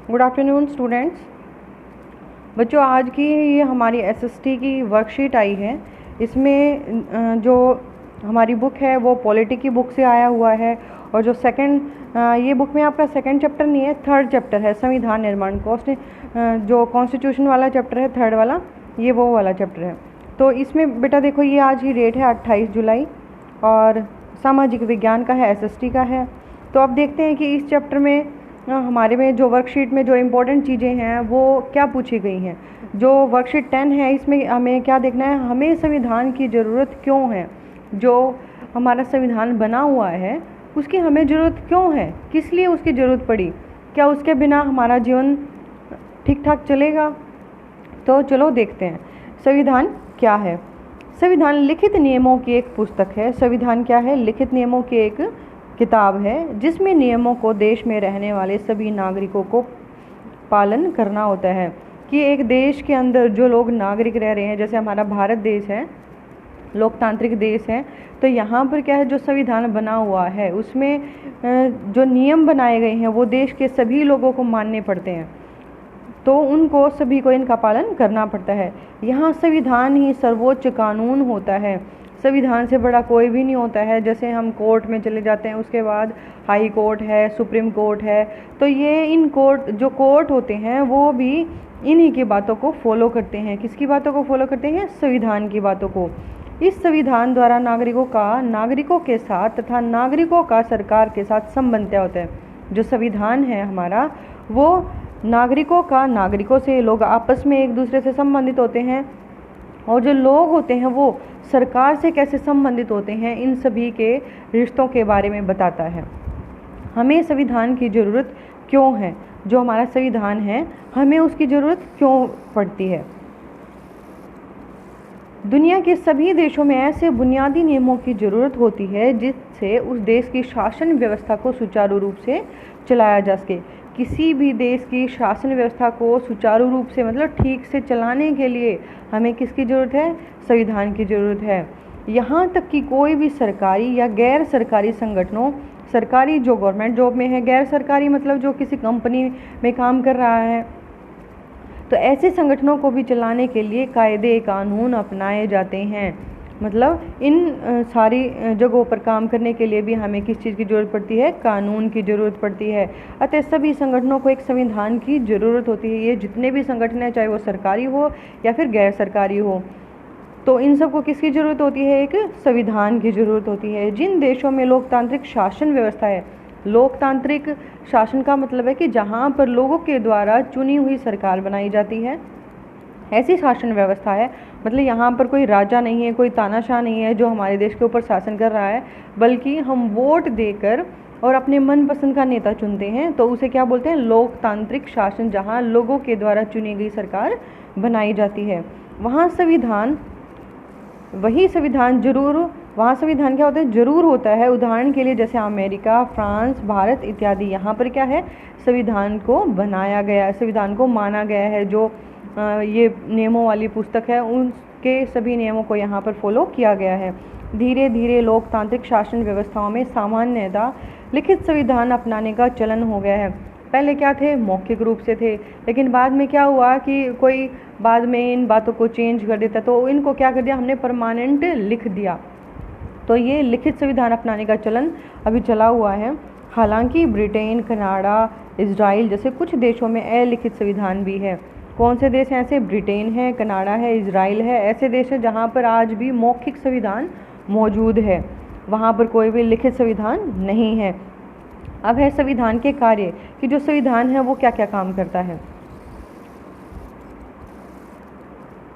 Good afternoon students. बच्चों, आज की ये हमारी एसएसटी की वर्कशीट आई है। इसमें जो हमारी बुक है वो पॉलिटी की बुक से आया हुआ है, और जो ये बुक में आपका सेकंड चैप्टर नहीं है, थर्ड चैप्टर है, संविधान निर्माण। जो कॉन्स्टिट्यूशन वाला चैप्टर है थर्ड वाला, ये वो वाला चैप्टर है। तो इसमें बेटा देखो, ये आज की डेट है 28 जुलाई, और सामाजिक विज्ञान का है, एसएसटी का है। तो अब देखते हैं कि इस चैप्टर में हमारे में जो वर्कशीट में जो इम्पोर्टेंट चीज़ें हैं वो क्या पूछी गई हैं। जो वर्कशीट 10 है, इसमें हमें क्या देखना है, हमें संविधान की ज़रूरत क्यों है। जो हमारा संविधान बना हुआ है उसकी हमें ज़रूरत क्यों है, किस लिए उसकी ज़रूरत पड़ी, क्या उसके बिना हमारा जीवन ठीक ठाक चलेगा। तो चलो देखते हैं संविधान क्या है। संविधान लिखित नियमों की एक पुस्तक है। संविधान क्या है? लिखित नियमों की एक किताब है, जिसमें नियमों को देश में रहने वाले सभी नागरिकों को पालन करना होता है। कि एक देश के अंदर जो लोग नागरिक रह रहे हैं, जैसे हमारा भारत देश है, लोकतांत्रिक देश है, तो यहाँ पर क्या है, जो संविधान बना हुआ है उसमें जो नियम बनाए गए हैं वो देश के सभी लोगों को मानने पड़ते हैं। तो उनको सभी को इनका पालन करना पड़ता है। यहाँ संविधान ही सर्वोच्च कानून होता है। संविधान से बड़ा कोई भी नहीं होता है। जैसे हम कोर्ट में चले जाते हैं, उसके बाद हाई कोर्ट है, सुप्रीम कोर्ट है, तो ये इन जो कोर्ट होते हैं वो भी इन्हीं की बातों को फॉलो करते हैं। किसकी बातों को फॉलो करते हैं? संविधान की बातों को। इस संविधान द्वारा नागरिकों के साथ तथा नागरिकों का सरकार के साथ संबंध तय होता है। जो संविधान है हमारा, वो नागरिकों से, लोग आपस में एक दूसरे से संबंधित होते हैं, और जो लोग होते हैं वो सरकार से कैसे संबंधित होते हैं, इन सभी के रिश्तों के बारे में बताता है। हमें संविधान की ज़रूरत क्यों है? जो हमारा संविधान है हमें उसकी ज़रूरत क्यों पड़ती है? दुनिया के सभी देशों में ऐसे बुनियादी नियमों की ज़रूरत होती है जिससे उस देश की शासन व्यवस्था को सुचारू रूप से चलाया जा सके। किसी भी देश की शासन व्यवस्था को सुचारू रूप से, मतलब ठीक से चलाने के लिए हमें किसकी ज़रूरत है? संविधान की ज़रूरत है। यहाँ तक कि कोई भी सरकारी या गैर सरकारी संगठनों, सरकारी जो गवर्नमेंट जॉब में है, गैर सरकारी मतलब जो किसी कंपनी में काम कर रहा है, तो ऐसे संगठनों को भी चलाने के लिए कायदे कानून अपनाए जाते हैं। मतलब इन सारी जगहों पर काम करने के लिए भी हमें किस चीज़ की ज़रूरत पड़ती है? कानून की ज़रूरत पड़ती है। अतः सभी संगठनों को एक संविधान की ज़रूरत होती है। ये जितने भी संगठन हैं, चाहे वो सरकारी हो या फिर गैर सरकारी हो, तो इन सबको किसकी ज़रूरत होती है? एक संविधान की ज़रूरत होती है। जिन देशों में लोकतांत्रिक शासन व्यवस्था है, लोकतांत्रिक शासन का मतलब है कि जहाँ पर लोगों के द्वारा चुनी हुई सरकार बनाई जाती है, ऐसी शासन व्यवस्था है। मतलब यहाँ पर कोई राजा नहीं है, कोई तानाशाह नहीं है जो हमारे देश के ऊपर शासन कर रहा है, बल्कि हम वोट देकर और अपने मनपसंद का नेता चुनते हैं, तो उसे क्या बोलते हैं? लोकतांत्रिक शासन। जहाँ लोगों के द्वारा चुनी गई सरकार बनाई जाती है, वहाँ संविधान क्या होता है? जरूर होता है। उदाहरण के लिए जैसे अमेरिका, फ्रांस, भारत इत्यादि, यहाँ पर क्या है? संविधान को बनाया गया, संविधान को माना गया है। जो ये नियमों वाली पुस्तक है, उनके सभी नियमों को यहाँ पर फॉलो किया गया है। धीरे धीरे लोकतांत्रिक शासन व्यवस्थाओं में सामान्यतः लिखित संविधान अपनाने का चलन हो गया है। पहले क्या थे? मौखिक रूप से थे, लेकिन बाद में क्या हुआ कि कोई बाद में इन बातों को चेंज कर देता, तो इनको क्या कर दिया हमने? परमानेंट लिख दिया। तो ये लिखित संविधान अपनाने का चलन अभी चला हुआ है। हालांकि ब्रिटेन, कनाडा, इजराइल जैसे कुछ देशों में अलिखित संविधान भी है। कौन से देश हैं ऐसे? ब्रिटेन है, कनाडा है, इजराइल है। ऐसे देश हैं जहाँ पर आज भी मौखिक संविधान मौजूद है, वहाँ पर कोई भी लिखित संविधान नहीं है। अब है संविधान के कार्य, कि जो संविधान है वो क्या क्या काम करता है।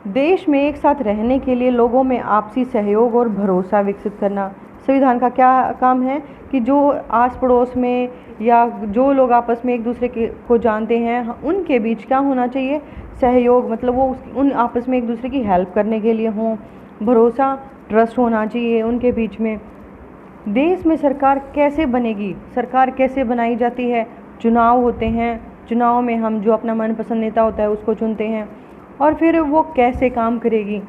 देश में एक साथ रहने के लिए लोगों में आपसी सहयोग और भरोसा विकसित करना। संविधान का क्या काम है? कि जो आस पड़ोस में या जो लोग आपस में एक दूसरे को जानते हैं, उनके बीच क्या होना चाहिए? सहयोग। मतलब वो उन आपस में एक दूसरे की हेल्प करने के लिए हों। भरोसा, ट्रस्ट होना चाहिए उनके बीच में। देश में सरकार कैसे बनेगी? सरकार कैसे बनाई जाती है? चुनाव होते हैं, चुनाव में हम जो अपना मनपसंद नेता होता है उसको चुनते हैं, और फिर वो कैसे काम करेगी?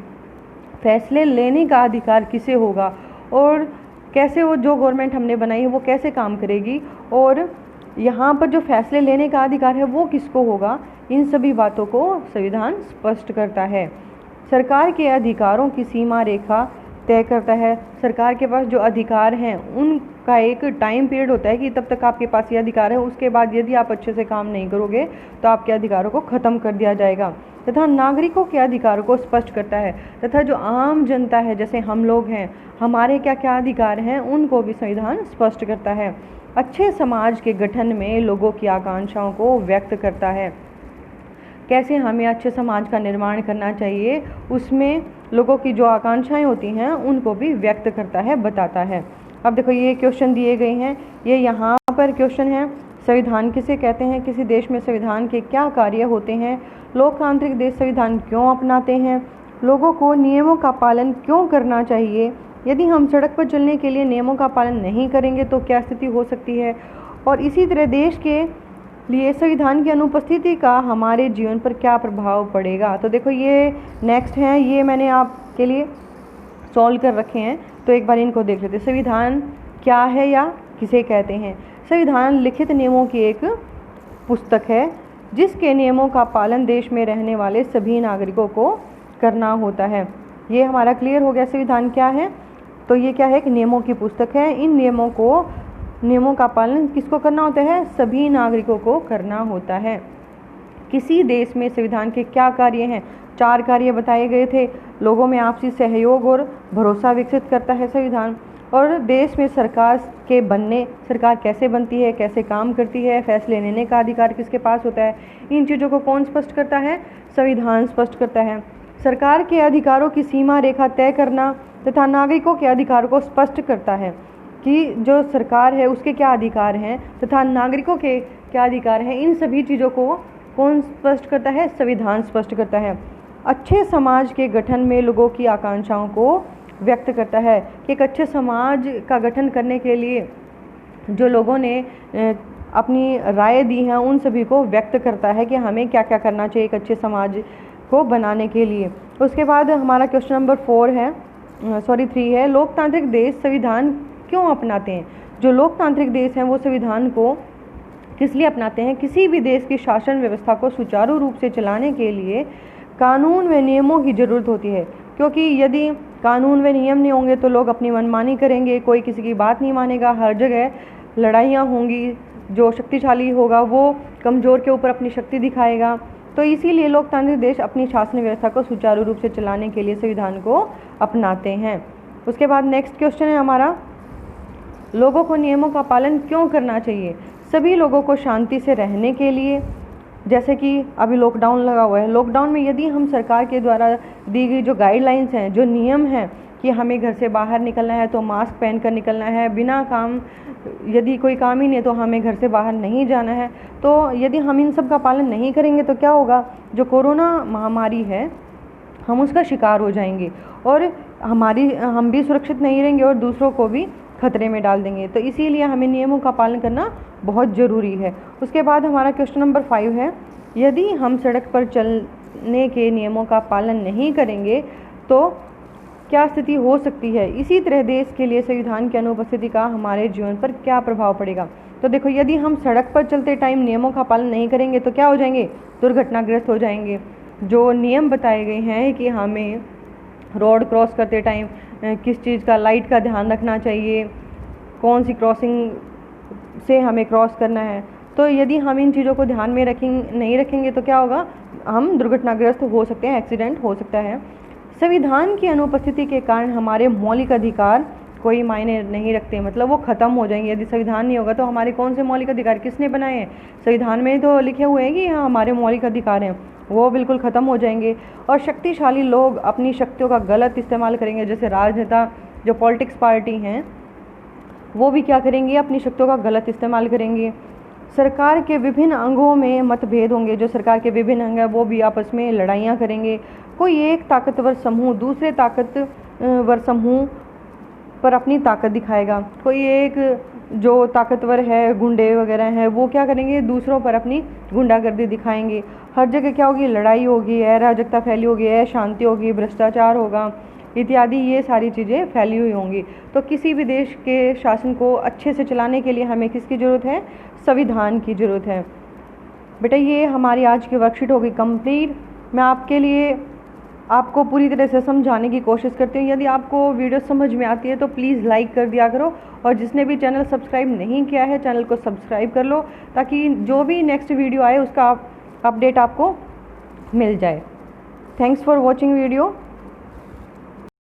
फैसले लेने का अधिकार किसे होगा, और कैसे वो जो गवर्नमेंट हमने बनाई है वो कैसे काम करेगी, और यहाँ पर जो फैसले लेने का अधिकार है वो किसको होगा, इन सभी बातों को संविधान स्पष्ट करता है। सरकार के अधिकारों की सीमा रेखा तय करता है। सरकार के पास जो अधिकार हैं उनका एक टाइम पीरियड होता है कि तब तक आपके पास ये अधिकार है, उसके बाद यदि आप अच्छे से काम नहीं करोगे तो आपके अधिकारों को ख़त्म कर दिया जाएगा। तथा नागरिकों के अधिकारों को स्पष्ट करता है, तथा जो आम जनता है जैसे हम लोग हैं, हमारे क्या क्या अधिकार हैं उनको भी संविधान स्पष्ट करता है। अच्छे समाज के गठन में लोगों की आकांक्षाओं को व्यक्त करता है। कैसे हमें अच्छे समाज का निर्माण करना चाहिए, उसमें लोगों की जो आकांक्षाएं होती हैं उनको भी व्यक्त करता है, बताता है। अब देखो ये क्वेश्चन दिए गए हैं, ये यहाँ पर क्वेश्चन है, संविधान किसे कहते हैं, किसी देश में संविधान के क्या कार्य होते हैं, लोकतांत्रिक देश संविधान क्यों अपनाते हैं, लोगों को नियमों का पालन क्यों करना चाहिए, यदि हम सड़क पर चलने के लिए नियमों का पालन नहीं करेंगे तो क्या स्थिति हो सकती है, और इसी तरह देश के लिए संविधान की अनुपस्थिति का हमारे जीवन पर क्या प्रभाव पड़ेगा। तो देखो ये नेक्स्ट हैं, ये मैंने आपके लिए सॉल्व कर रखे हैं, तो एक बार इनको देख लेते हैं। संविधान क्या है या किसे कहते हैं। संविधान लिखित नियमों की एक पुस्तक है जिसके नियमों का पालन देश में रहने वाले सभी नागरिकों को करना होता है। ये हमारा क्लियर हो गया संविधान क्या है। तो ये क्या है, एक नियमों की पुस्तक है। इन नियमों का पालन किसको करना होता है, सभी नागरिकों को करना होता है। किसी देश में संविधान के क्या कार्य हैं, 4 कार्य बताए गए थे। लोगों में आपसी सहयोग और भरोसा विकसित करता है संविधान, और देश में सरकार कैसे बनती है, कैसे काम करती है, फैसले लेने का अधिकार किसके पास होता है, इन चीज़ों को कौन स्पष्ट करता है, संविधान स्पष्ट करता है। सरकार के अधिकारों की सीमा रेखा तय करना तथा नागरिकों के अधिकारों को स्पष्ट करता है कि जो सरकार है उसके क्या अधिकार हैं तथा नागरिकों के क्या अधिकार हैं, इन सभी चीज़ों को कौन स्पष्ट करता है, संविधान स्पष्ट करता है। अच्छे समाज के गठन में लोगों की आकांक्षाओं को व्यक्त करता है कि एक अच्छे समाज का गठन करने के लिए जो लोगों ने अपनी राय दी है उन सभी को व्यक्त करता है कि हमें क्या क्या करना चाहिए एक अच्छे समाज को बनाने के लिए। उसके बाद हमारा क्वेश्चन नंबर 3 है, लोकतांत्रिक देश संविधान क्यों अपनाते हैं। जो लोकतांत्रिक देश हैं वो संविधान को किस लिए अपनाते हैं, किसी भी देश की शासन व्यवस्था को सुचारू रूप से चलाने के लिए कानून व नियमों की ज़रूरत होती है, क्योंकि यदि कानून व नियम नहीं होंगे तो लोग अपनी मनमानी करेंगे, कोई किसी की बात नहीं मानेगा, हर जगह लड़ाइयाँ होंगी, जो शक्तिशाली होगा वो कमज़ोर के ऊपर अपनी शक्ति दिखाएगा। तो इसीलिए लोकतांत्रिक देश अपनी शासन व्यवस्था को सुचारू रूप से चलाने के लिए संविधान को अपनाते हैं। उसके बाद नेक्स्ट क्वेश्चन है हमारा, लोगों को नियमों का पालन क्यों करना चाहिए। सभी लोगों को शांति से रहने के लिए, जैसे कि अभी लॉकडाउन लगा हुआ है, लॉकडाउन में यदि हम सरकार के द्वारा दी गई जो गाइडलाइंस हैं, जो नियम हैं कि हमें घर से बाहर निकलना है तो मास्क पहन कर निकलना है, बिना काम यदि कोई काम ही नहीं है तो हमें घर से बाहर नहीं जाना है, तो यदि हम इन सब का पालन नहीं करेंगे तो क्या होगा, जो कोरोना महामारी है हम उसका शिकार हो जाएंगे और हम भी सुरक्षित नहीं रहेंगे और दूसरों को भी खतरे में डाल देंगे। तो इसीलिए हमें नियमों का पालन करना बहुत ज़रूरी है। उसके बाद हमारा क्वेश्चन नंबर 5 है, यदि हम सड़क पर चलने के नियमों का पालन नहीं करेंगे तो क्या स्थिति हो सकती है। इसी तरह देश के लिए संविधान की अनुपस्थिति का हमारे जीवन पर क्या प्रभाव पड़ेगा। तो देखो, यदि हम सड़क पर चलते टाइम नियमों का पालन नहीं करेंगे तो क्या हो जाएंगे, दुर्घटनाग्रस्त हो जाएंगे। जो नियम बताए गए हैं कि हमें रोड क्रॉस करते टाइम किस चीज़ का, लाइट का ध्यान रखना चाहिए, कौन सी क्रॉसिंग से हमें क्रॉस करना है, तो यदि हम इन चीज़ों को ध्यान में नहीं रखेंगे तो क्या होगा, हम दुर्घटनाग्रस्त हो सकते हैं, एक्सीडेंट हो सकता है। संविधान की अनुपस्थिति के कारण हमारे मौलिक अधिकार कोई मायने नहीं रखते, मतलब वो ख़त्म हो जाएंगे। यदि संविधान नहीं होगा तो हमारे कौन से मौलिक अधिकार किसने बनाए हैं, संविधान में तो लिखे हुए हैं कि हाँ हमारे मौलिक अधिकार हैं, वो बिल्कुल ख़त्म हो जाएंगे। और शक्तिशाली लोग अपनी शक्तियों का गलत इस्तेमाल करेंगे, जैसे राजनेता जो पॉलिटिक्स पार्टी हैं वो भी क्या करेंगे, अपनी शक्तियों का गलत इस्तेमाल करेंगे। सरकार के विभिन्न अंगों में मतभेद होंगे, जो सरकार के विभिन्न अंग हैं वो भी आपस में लड़ाइयाँ करेंगे। कोई एक ताकतवर समूह दूसरे ताकतवर समूह पर अपनी ताकत दिखाएगा, कोई एक जो ताकतवर है, गुंडे वगैरह हैं, वो क्या करेंगे, दूसरों पर अपनी गुंडागर्दी दिखाएंगे। हर जगह क्या होगी, लड़ाई होगी, अराजकता फैली होगी, अशांति होगी, भ्रष्टाचार होगा, इत्यादि ये सारी चीज़ें फैली हुई होंगी। तो किसी भी देश के शासन को अच्छे से चलाने के लिए हमें किसकी ज़रूरत है? संविधान की ज़रूरत है। बेटा ये हमारी आज की वर्कशीट होगी कंप्लीट। मैं आपको पूरी तरह से समझाने की कोशिश करती हूँ। यदि आपको वीडियो समझ में आती है तो प्लीज़ लाइक कर दिया करो, और जिसने भी चैनल सब्सक्राइब नहीं किया है चैनल को सब्सक्राइब कर लो, ताकि जो भी नेक्स्ट वीडियो आए उसका अपडेट आपको मिल जाए। Thanks for watching video.